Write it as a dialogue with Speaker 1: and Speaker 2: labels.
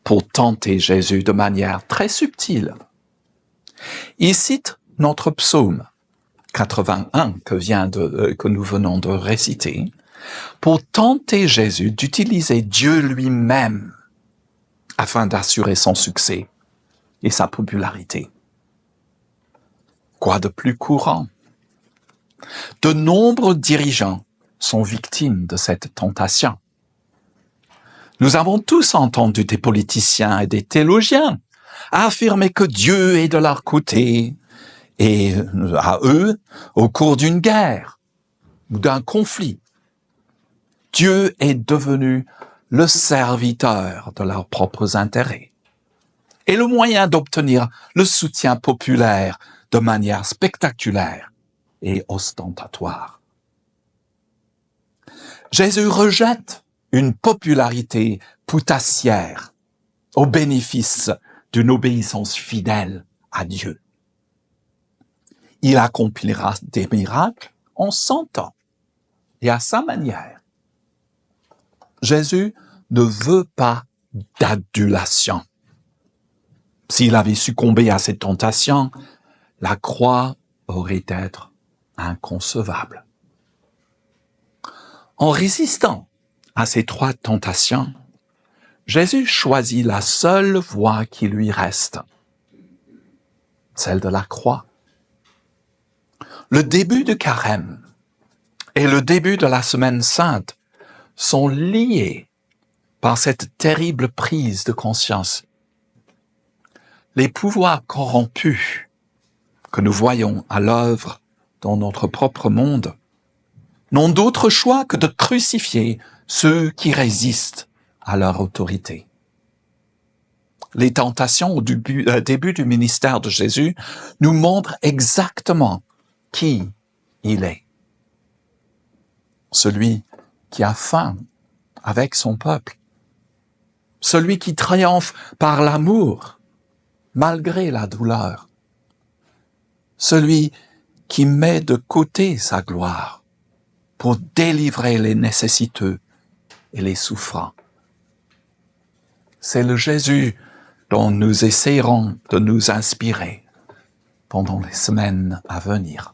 Speaker 1: pour tenter Jésus de manière très subtile. Il cite notre psaume 81 que nous venons de réciter pour tenter Jésus d'utiliser Dieu lui-même afin d'assurer son succès et sa popularité. Quoi de plus courant? De nombreux dirigeants sont victimes de cette tentation. Nous avons tous entendu des politiciens et des théologiens affirmer que Dieu est de leur côté et à eux au cours d'une guerre ou d'un conflit. Dieu est devenu le serviteur de leurs propres intérêts et le moyen d'obtenir le soutien populaire de manière spectaculaire et ostentatoire. Jésus rejette une popularité putassière au bénéfice d'une obéissance fidèle à Dieu. Il accomplira des miracles en son temps et à sa manière. Jésus ne veut pas d'adulation. S'il avait succombé à cette tentation, la croix aurait été inconcevable. En résistant à ces trois tentations, Jésus choisit la seule voie qui lui reste, celle de la croix. Le début de Carême et le début de la Semaine Sainte sont liés par cette terrible prise de conscience. Les pouvoirs corrompus que nous voyons à l'œuvre dans notre propre monde n'ont d'autre choix que de crucifier ceux qui résistent à leur autorité. Les tentations au début du ministère de Jésus nous montrent exactement qui il est. Celui qui a faim avec son peuple. Celui qui triomphe par l'amour, malgré la douleur. Celui qui met de côté sa gloire pour délivrer les nécessiteux et les souffrants. C'est le Jésus dont nous essaierons de nous inspirer pendant les semaines à venir.